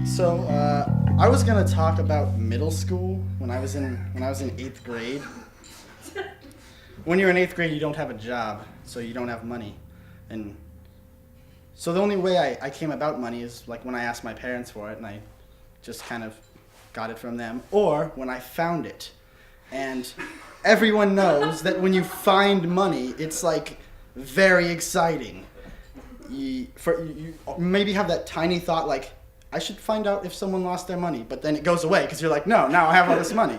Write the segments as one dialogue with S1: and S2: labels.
S1: So I was gonna talk about middle school when I was in 8th grade. When you're in 8th grade, you don't have a job, so you don't have money, and so the only way I came about money is like when I asked my parents for it, and I just kind of got it from them, or when I found it. And everyone knows that when you find money, it's like very exciting. You maybe have that tiny thought like, I should find out if someone lost their money, but then it goes away because you're like, no, now I have all this money.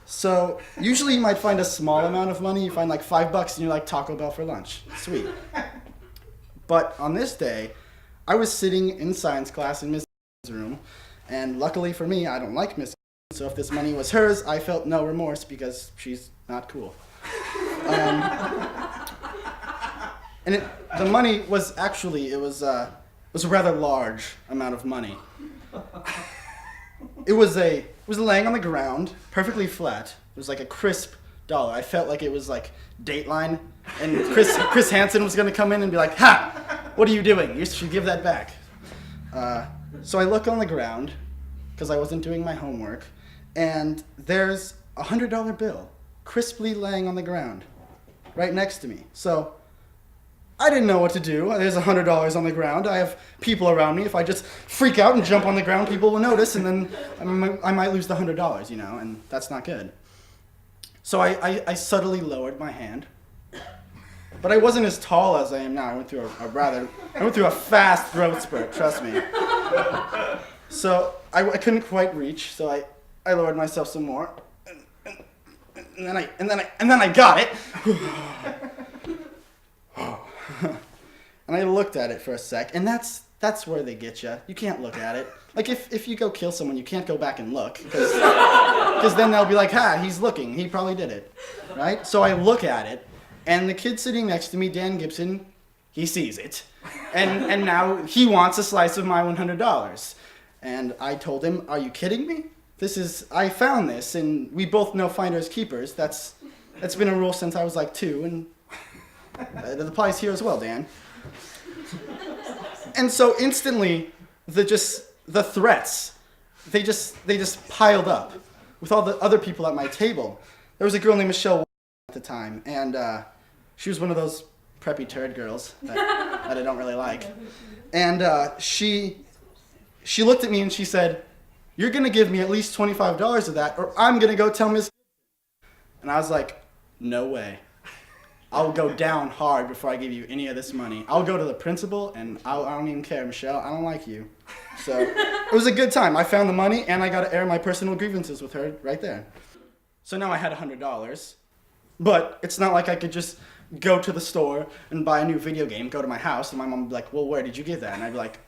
S1: So usually you might find a small amount of money. You find like $5 and you're like, Taco Bell for lunch. Sweet. But on this day, I was sitting in science class in Miss room, and luckily for me, I don't like Miss. So if this money was hers, I felt no remorse because she's not cool. And the money was actually, it was a rather large amount of money. It was laying on the ground, perfectly flat. It was like a crisp dollar. I felt like it was like Dateline, and Chris Hansen was gonna come in and be like, "Ha! What are you doing? You should give that back." So I look on the ground, because I wasn't doing my homework, and there's a $100 bill, crisply laying on the ground, right next to me. So I didn't know what to do. There's $100 on the ground. I have people around me. If I just freak out and jump on the ground, people will notice, and then I might lose the $100, and that's not good. So I subtly lowered my hand, but I wasn't as tall as I am now. I went through a fast growth spurt, trust me. So I couldn't quite reach, so I lowered myself some more, and then I got it. And I looked at it for a sec, and that's where they get you. You can't look at it. Like if you go kill someone, you can't go back and look, because then they'll be like, "Ha, he's looking. He probably did it," right? So I look at it, and the kid sitting next to me, Dan Gibson, he sees it, and now he wants a slice of my $100. And I told him, "Are you kidding me? I found this, and we both know finders keepers. That's been a rule since I was like 2, and it applies here as well, Dan." And so instantly, the threats, they just piled up with all the other people at my table. There was a girl named Michelle at the time, and she was one of those preppy turd girls that I don't really like. And she looked at me and she said, "You're gonna give me at least $25 of that, or I'm gonna go tell Miss." And I was like, "No way. I'll go down hard before I give you any of this money. I'll go to the principal, and I don't even care, Michelle. I don't like you." So it was a good time. I found the money, and I got to air my personal grievances with her right there. So now I had $100, but it's not like I could just go to the store and buy a new video game, go to my house, and my mom would be like, "Well, where did you get that?" And I'd be like,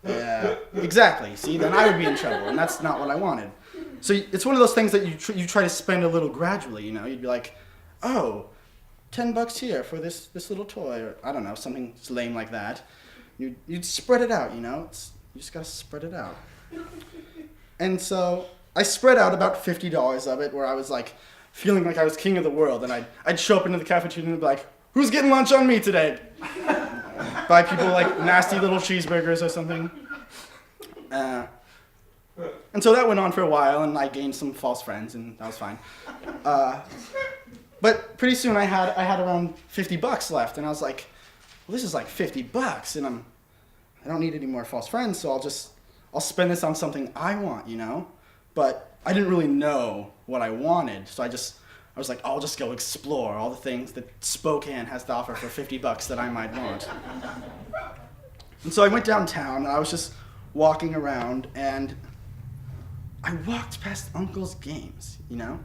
S1: yeah, exactly. See, then I would be in trouble, and that's not what I wanted. So it's one of those things that you try to spend a little gradually, You'd be like, "Oh, $10 here for this little toy," or I don't know, something lame like that. You'd spread it out, You just gotta spread it out. And so I spread out about $50 of it, where I was like feeling like I was king of the world, and I'd show up into the cafeteria and be like, "Who's getting lunch on me today?" Buy people like nasty little cheeseburgers or something. And so that went on for a while, and I gained some false friends, and that was fine. But pretty soon I had around $50 left, and I was like, "Well, this is like $50, and I don't need any more false friends, so I'll spend this on something I want, But I didn't really know what I wanted, so I was like, I'll just go explore all the things that Spokane has to offer for $50 that I might want. And so I went downtown, and I was just walking around, and I walked past Uncle's games, And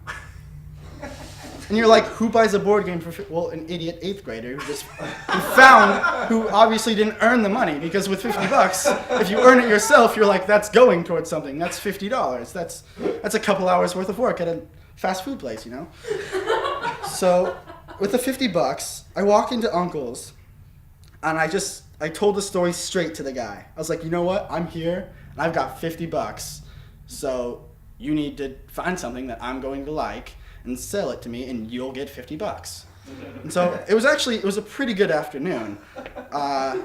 S1: you're like, who buys a board game for well, an idiot 8th grader who obviously didn't earn the money, because with $50, if you earn it yourself, you're like, that's going towards something. That's $50. That's a couple hours worth of work at a fast food place, So with the $50, I walk into Uncle's, and I told the story straight to the guy. I was like, "You know what? I'm here, and I've got $50. So you need to find something that I'm going to like and sell it to me, and you'll get $50. And so it was a pretty good afternoon. I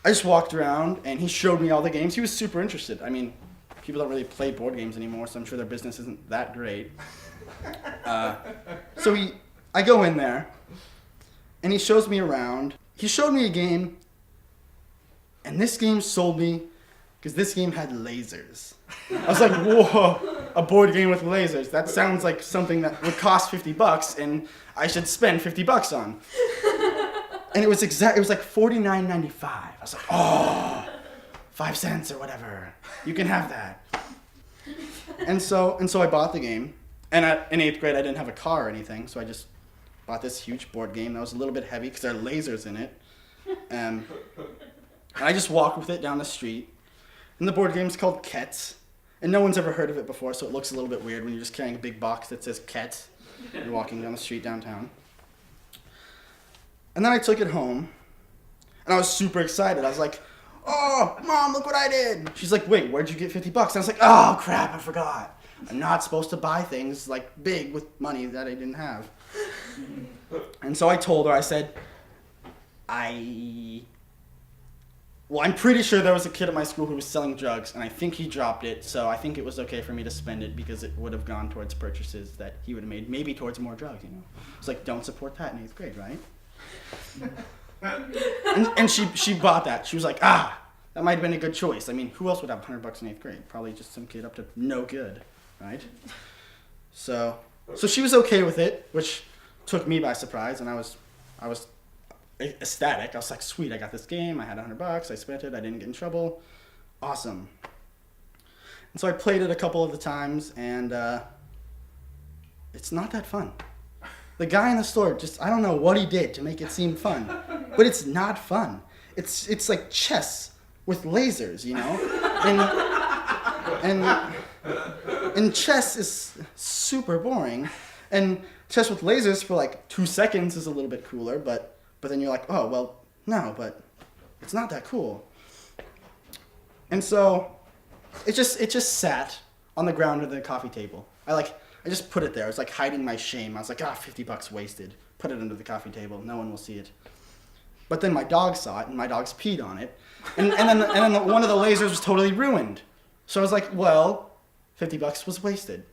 S1: just walked around, and he showed me all the games. He was super interested. I mean, people don't really play board games anymore, so I'm sure their business isn't that great. So I go in there, and he shows me around. He showed me a game, and this game sold me because this game had lasers. I was like, whoa, a board game with lasers. That sounds like something that would cost $50 and I should spend $50 on. And it was like $49.95. I was like, oh, 5 cents or whatever. You can have that. And so I bought the game. And in 8th grade, I didn't have a car or anything, so I just bought this huge board game that was a little bit heavy because there are lasers in it. And I just walked with it down the street. And the board game's called Kets. And no one's ever heard of it before, so it looks a little bit weird when you're just carrying a big box that says Kets. You're walking down the street downtown. And then I took it home, and I was super excited. I was like, oh, Mom, look what I did. She's like, wait, where'd you get $50? And I was like, oh, crap, I forgot. I'm not supposed to buy things like big with money that I didn't have. And so I told her, I said, I'm pretty sure there was a kid at my school who was selling drugs, and I think he dropped it, so I think it was okay for me to spend it because it would have gone towards purchases that he would have made, maybe towards more drugs, you know. It's like, don't support that in 8th grade, right? and she bought that. She was like, that might have been a good choice. I mean, who else would have $100 in 8th grade? Probably just some kid up to no good, right? So she was okay with it, which took me by surprise, and I was ecstatic. I was like, sweet, I got this game. I had $100. I spent it. I didn't get in trouble. Awesome. And so I played it a couple of the times, and it's not that fun. The guy in the store I don't know what he did to make it seem fun, but it's not fun. It's like chess with lasers, you know? And chess is super boring. And chess with lasers for like 2 seconds is a little bit cooler, but then you're like, oh, well, no, but it's not that cool. And so it just sat on the ground under the coffee table. I just put it there. It was like hiding my shame. I was like, $50 wasted. Put it under the coffee table. No one will see it. But then my dog saw it, and my dogs peed on it. And then one of the lasers was totally ruined. So I was like, well, $50 was wasted.